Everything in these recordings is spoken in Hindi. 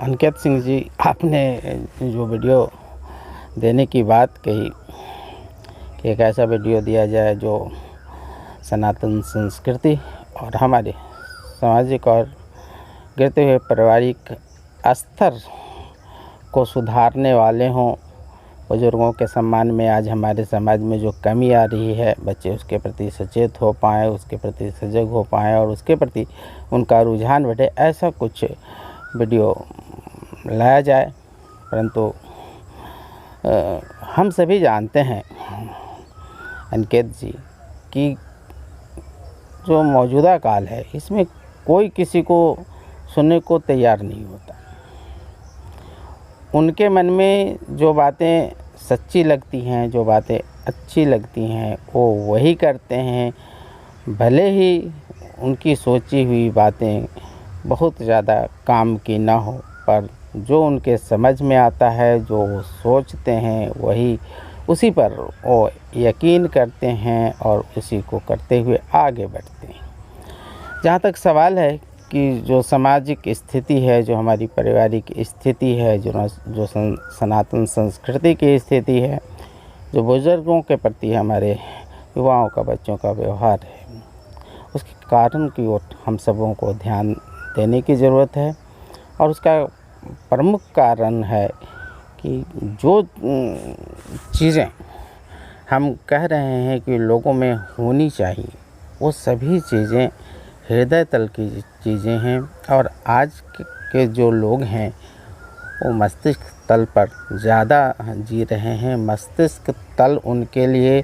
अनिकेत सिंह जी, आपने जो वीडियो देने की बात कही कि एक ऐसा वीडियो दिया जाए जो सनातन संस्कृति और हमारे सामाजिक और गिरते हुए पारिवारिक स्तर को सुधारने वाले हों। बुजुर्गों के सम्मान में आज हमारे समाज में जो कमी आ रही है, बच्चे उसके प्रति सचेत हो पाएँ, उसके प्रति सजग हो पाएँ और उसके प्रति उनका रुझान बढ़े, ऐसा कुछ वीडियो लाया जाए। परंतु हम सभी जानते हैं अनिकेत जी कि जो मौजूदा काल है इसमें कोई किसी को सुनने को तैयार नहीं होता। उनके मन में जो बातें सच्ची लगती हैं, जो बातें अच्छी लगती हैं, वो वही करते हैं। भले ही उनकी सोची हुई बातें बहुत ज़्यादा काम की ना हो, पर जो उनके समझ में आता है, जो वो सोचते हैं, वही उसी पर वो यकीन करते हैं और उसी को करते हुए आगे बढ़ते हैं। जहाँ तक सवाल है कि जो सामाजिक स्थिति है, जो हमारी पारिवारिक स्थिति है, जो सनातन संस्कृति की स्थिति है, जो बुज़ुर्गों के प्रति हमारे युवाओं का, बच्चों का व्यवहार है, उसके कारण की ओर हम सबों को ध्यान देने की ज़रूरत है। और उसका प्रमुख कारण है कि जो चीज़ें हम कह रहे हैं कि लोगों में होनी चाहिए, वो सभी चीज़ें हृदय तल की चीज़ें हैं। और आज के जो लोग हैं वो मस्तिष्क तल पर ज़्यादा जी रहे हैं। मस्तिष्क तल उनके लिए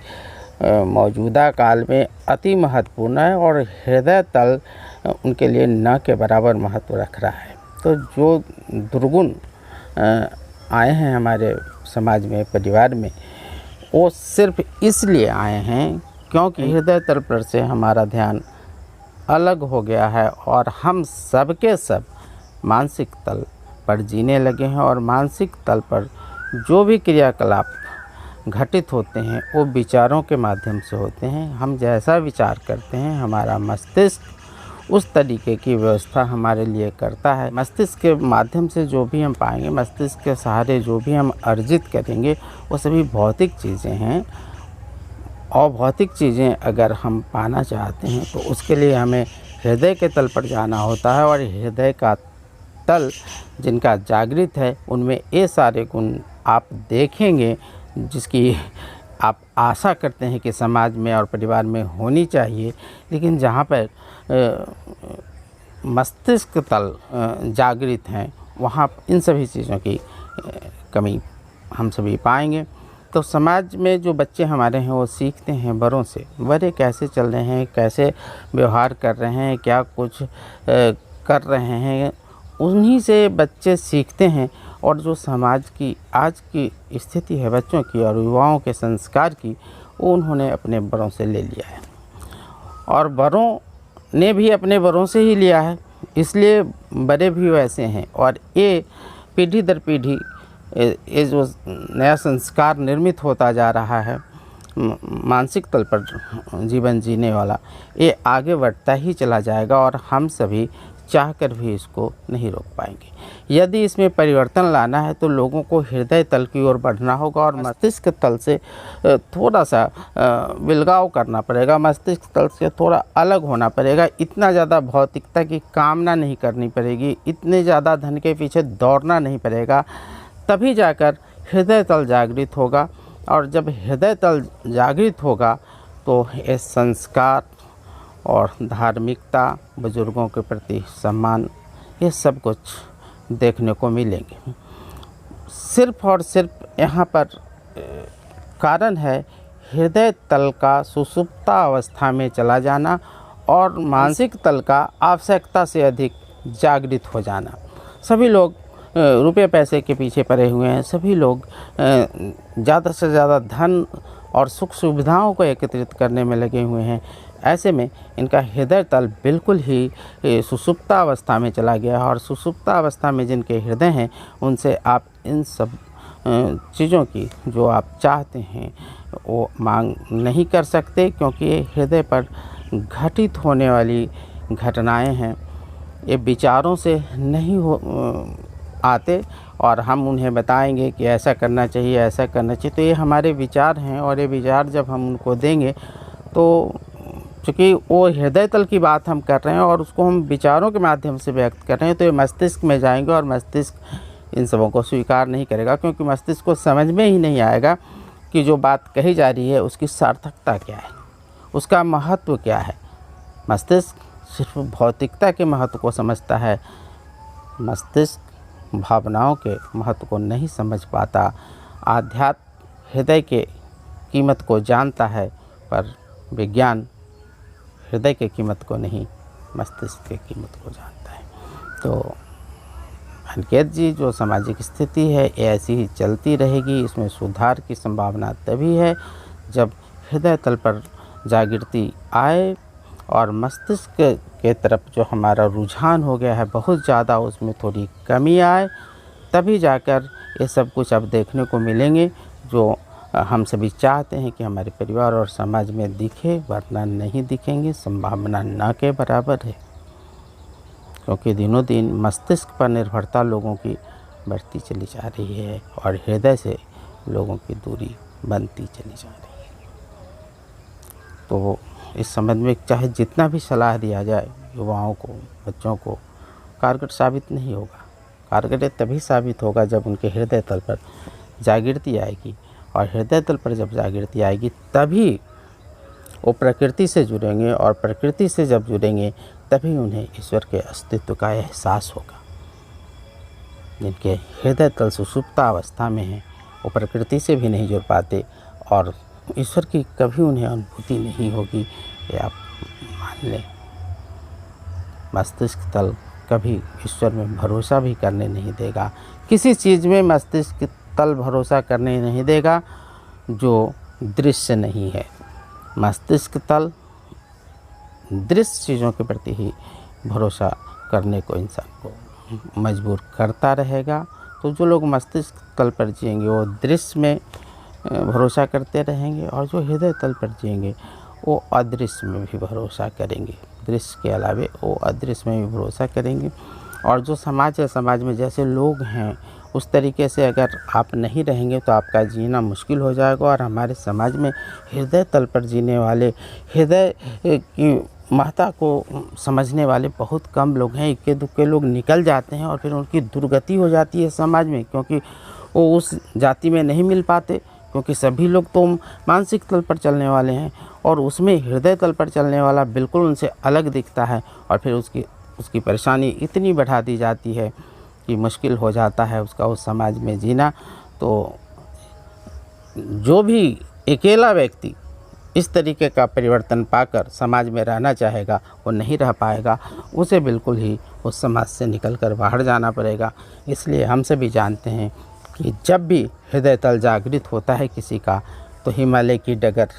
मौजूदा काल में अति महत्वपूर्ण है और हृदय तल उनके लिए न के बराबर महत्व रख रहा है। तो जो दुर्गुण आए हैं हमारे समाज में, परिवार में, वो सिर्फ इसलिए आए हैं क्योंकि हृदय तल पर से हमारा ध्यान अलग हो गया है और हम सब के सब मानसिक तल पर जीने लगे हैं। और मानसिक तल पर जो भी क्रियाकलाप घटित होते हैं वो विचारों के माध्यम से होते हैं। हम जैसा विचार करते हैं, हमारा मस्तिष्क उस तरीके की व्यवस्था हमारे लिए करता है। मस्तिष्क के माध्यम से जो भी हम पाएंगे, मस्तिष्क के सहारे जो भी हम अर्जित करेंगे, वो सभी भौतिक चीज़ें हैं। और भौतिक चीज़ें अगर हम पाना चाहते हैं तो उसके लिए हमें हृदय के तल पर जाना होता है। और हृदय का तल जिनका जागृत है, उनमें ये सारे गुण आप देखेंगे जिसकी आप आशा करते हैं कि समाज में और परिवार में होनी चाहिए। लेकिन जहाँ पर मस्तिष्क तल जागृत हैं, वहाँ इन सभी चीज़ों की कमी हम सभी पाएंगे। तो समाज में जो बच्चे हमारे हैं वो सीखते हैं बड़ों से, बड़े कैसे चल रहे हैं, कैसे व्यवहार कर रहे हैं, क्या कुछ कर रहे हैं, उन्हीं से बच्चे सीखते हैं। और जो समाज की आज की स्थिति है बच्चों की और युवाओं के संस्कार की, वो उन्होंने अपने बड़ों से ले लिया है और बड़ों ने भी अपने बड़ों से ही लिया है, इसलिए बड़े भी वैसे हैं। और ये पीढ़ी दर पीढ़ी ये जो नया संस्कार निर्मित होता जा रहा है मानसिक तल पर जीवन जीने वाला, ये आगे बढ़ता ही चला जाएगा और हम सभी चाहकर भी इसको नहीं रोक पाएंगे। यदि इसमें परिवर्तन लाना है तो लोगों को हृदय तल की ओर बढ़ना होगा और मस्तिष्क तल से थोड़ा सा विलगाव करना पड़ेगा, मस्तिष्क तल से थोड़ा अलग होना पड़ेगा। इतना ज़्यादा भौतिकता की कामना नहीं करनी पड़ेगी, इतने ज़्यादा धन के पीछे दौड़ना नहीं पड़ेगा, तभी जाकर हृदय तल जागृत होगा। और जब हृदय तल जागृत होगा तो ये संस्कार और धार्मिकता, बुजुर्गों के प्रति सम्मान, ये सब कुछ देखने को मिलेंगे। सिर्फ और सिर्फ यहाँ पर कारण है हृदय तल का सुषुप्ता अवस्था में चला जाना और मानसिक तल का आवश्यकता से अधिक जागृत हो जाना। सभी लोग रुपये पैसे के पीछे पड़े हुए हैं, सभी लोग ज़्यादा से ज़्यादा धन और सुख सुविधाओं को एकत्रित करने में लगे हुए हैं। ऐसे में इनका हृदय तल बिल्कुल ही सुषुप्ता अवस्था में चला गया है और सुषुप्ता अवस्था में जिनके हृदय हैं, उनसे आप इन सब चीज़ों की जो आप चाहते हैं वो मांग नहीं कर सकते, क्योंकि ये हृदय पर घटित होने वाली घटनाएं हैं। ये विचारों से नहीं आते और हम उन्हें बताएंगे कि ऐसा करना चाहिए, ऐसा करना चाहिए। तो ये हमारे विचार हैं और ये विचार जब हम उनको देंगे तो चूँकि वो हृदय तल की बात हम कर रहे हैं और उसको हम विचारों के माध्यम से व्यक्त कर रहे हैं, तो ये मस्तिष्क में जाएंगे और मस्तिष्क इन सबों को स्वीकार नहीं करेगा, क्योंकि मस्तिष्क को समझ में ही नहीं आएगा कि जो बात कही जा रही है उसकी सार्थकता क्या है, उसका महत्व क्या है। मस्तिष्क सिर्फ भौतिकता के महत्व को समझता है, मस्तिष्क भावनाओं के महत्व को नहीं समझ पाता। आध्यात्म हृदय के कीमत को जानता है, पर विज्ञान हृदय के कीमत को नहीं, मस्तिष्क के कीमत को जानता है। तो अनिकेत जी, जो सामाजिक स्थिति है ये ऐसी ही चलती रहेगी। इसमें सुधार की संभावना तभी है जब हृदय तल पर जागृति आए और मस्तिष्क के तरफ जो हमारा रुझान हो गया है बहुत ज़्यादा, उसमें थोड़ी कमी आए, तभी जाकर ये सब कुछ अब देखने को मिलेंगे जो हम सभी चाहते हैं कि हमारे परिवार और समाज में दिखे, वरना नहीं दिखेंगे। संभावना ना के बराबर है, क्योंकि दिनों दिन मस्तिष्क पर निर्भरता लोगों की बढ़ती चली जा रही है और हृदय से लोगों की दूरी बनती चली जा रही है। तो इस संबंध में चाहे जितना भी सलाह दिया जाए युवाओं को, बच्चों को, कारगर साबित नहीं होगा। कारगर तभी साबित होगा जब उनके हृदय तल पर जागृति आएगी, और हृदय तल पर जब जागृति आएगी तभी वो प्रकृति से जुड़ेंगे, और प्रकृति से जब जुड़ेंगे तभी उन्हें ईश्वर के अस्तित्व का एहसास होगा। जिनके हृदय तल सुषुप्ता अवस्था में है वो प्रकृति से भी नहीं जुड़ पाते और ईश्वर की कभी उन्हें अनुभूति नहीं होगी, ये आप मान लें। मस्तिष्क तल कभी ईश्वर में भरोसा भी करने नहीं देगा, किसी चीज़ में मस्तिष्क तल भरोसा करने नहीं देगा जो दृश्य नहीं है। मस्तिष्क तल दृश्य चीज़ों के प्रति ही भरोसा करने को इंसान को मजबूर करता रहेगा। तो जो लोग मस्तिष्क तल पर जिएंगे वो दृश्य में भरोसा करते रहेंगे, और जो हृदय तल पर जिएंगे वो अदृश्य में भी भरोसा करेंगे। दृश्य के अलावे वो अदृश्य में भी भरोसा करेंगे। और जो समाज है, समाज में जैसे लोग हैं उस तरीके से अगर आप नहीं रहेंगे तो आपका जीना मुश्किल हो जाएगा। और हमारे समाज में हृदय तल पर जीने वाले, हृदय की महत्ता को समझने वाले बहुत कम लोग हैं। इक्के दुक्के लोग निकल जाते हैं और फिर उनकी दुर्गति हो जाती है समाज में, क्योंकि वो उस जाति में नहीं मिल पाते, क्योंकि सभी लोग तो मानसिक तल पर चलने वाले हैं और उसमें हृदय तल पर चलने वाला बिल्कुल उनसे अलग दिखता है। और फिर उसकी परेशानी इतनी बढ़ा दी जाती है कि मुश्किल हो जाता है उसका उस समाज में जीना। तो जो भी अकेला व्यक्ति इस तरीके का परिवर्तन पाकर समाज में रहना चाहेगा वो नहीं रह पाएगा, उसे बिल्कुल ही उस समाज से निकलकर बाहर जाना पड़ेगा। इसलिए हम सभी जानते हैं कि जब भी हृदय तल जागृत होता है किसी का, तो हिमालय की डगर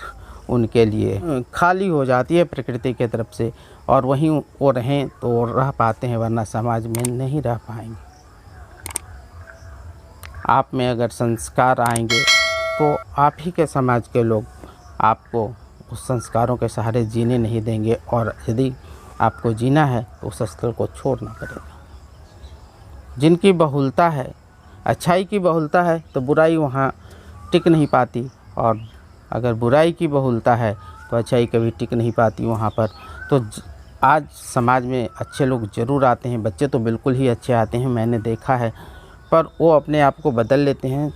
उनके लिए खाली हो जाती है प्रकृति की तरफ से, और वहीं वो रहें तो रह पाते हैं, वरना समाज में नहीं रह पाएंगे। आप में अगर संस्कार आएंगे तो आप ही के समाज के लोग आपको उस संस्कारों के सहारे जीने नहीं देंगे, और यदि आपको जीना है तो उस स्थल को छोड़ना पड़ेगा। जिनकी बहुलता है, अच्छाई की बहुलता है, तो बुराई वहाँ टिक नहीं पाती, और अगर बुराई की बहुलता है तो अच्छाई कभी टिक नहीं पाती वहाँ पर। तो आज समाज में अच्छे लोग ज़रूर आते हैं, बच्चे तो बिल्कुल ही अच्छे आते हैं, मैंने देखा है, पर वो अपने आप को बदल लेते हैं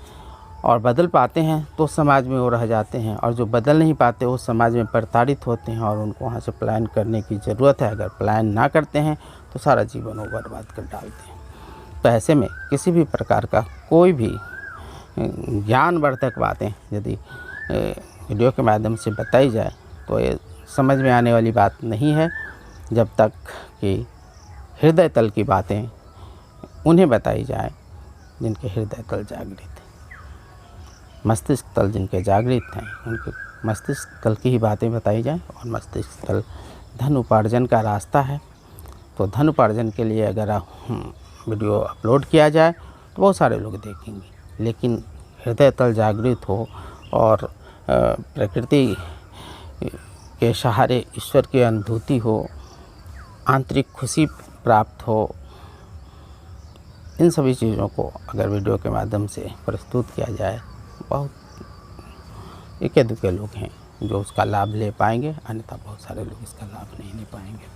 और बदल पाते हैं तो समाज में वो रह जाते हैं, और जो बदल नहीं पाते वो समाज में प्रताड़ित होते हैं और उनको वहाँ से पलायन करने की ज़रूरत है। अगर पलायन ना करते हैं तो सारा जीवन वो बर्बाद कर डालते हैं। तो ऐसे में किसी भी प्रकार का कोई भी ज्ञानवर्धक बातें यदि वीडियो के माध्यम से बताई जाए तो ये समझ में आने वाली बात नहीं है, जब तक कि हृदय तल की बातें उन्हें बताई जाए जिनके हृदय तल जागृत है। मस्तिष्क तल जिनके जागृत हैं उनके मस्तिष्क तल की ही बातें बताई जाएं, और मस्तिष्क तल धन उपार्जन का रास्ता है। तो धन उपार्जन के लिए अगर वीडियो अपलोड किया जाए तो बहुत सारे लोग देखेंगे, लेकिन हृदय तल जागृत हो और प्रकृति के सहारे ईश्वर की अनुभूति हो, आंतरिक खुशी प्राप्त हो, इन सभी चीज़ों को अगर वीडियो के माध्यम से प्रस्तुत किया जाए, बहुत इक्के दुक्के लोग हैं जो उसका लाभ ले पाएंगे, अन्यथा बहुत सारे लोग इसका लाभ नहीं ले पाएंगे।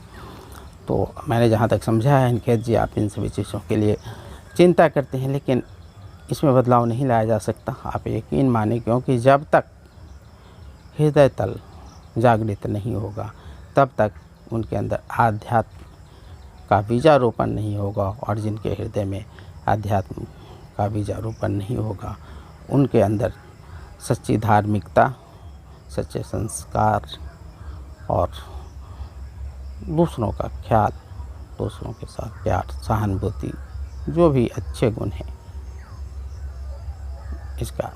तो मैंने जहाँ तक समझा है अनिकेत जी, आप इन सभी चीज़ों के लिए चिंता करते हैं, लेकिन इसमें बदलाव नहीं लाया जा सकता। आप यकीन माने, क्योंकि जब तक हृदय तल जागृत नहीं होगा तब तक उनके अंदर आध्यात्म का बीजारोपण नहीं होगा, और जिनके हृदय में आध्यात्म का बीजारोपण नहीं होगा उनके अंदर सच्ची धार्मिकता, सच्चे संस्कार और दूसरों का ख्याल, दूसरों के साथ प्यार, सहानुभूति, जो भी अच्छे गुण हैं, इसका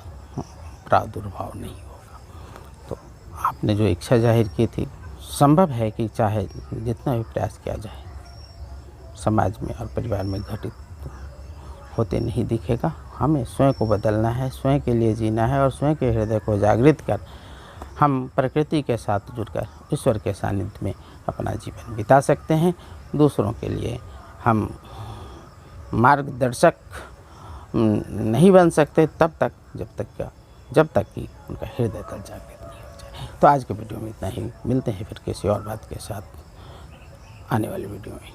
प्रादुर्भाव नहीं होगा। तो आपने जो इच्छा जाहिर की थी, संभव है कि चाहे जितना भी प्रयास किया जाए समाज में और परिवार में घटित होते नहीं दिखेगा। हमें स्वयं को बदलना है, स्वयं के लिए जीना है और स्वयं के हृदय को जागृत कर हम प्रकृति के साथ जुड़कर ईश्वर के सानिध्य में अपना जीवन बिता सकते हैं। दूसरों के लिए हम मार्गदर्शक नहीं बन सकते तब तक जब तक कि उनका हृदय तल जागृत नहीं हो जाए। तो आज के वीडियो में इतना ही, मिलते हैं फिर किसी और बात के साथ आने वाली वीडियो में।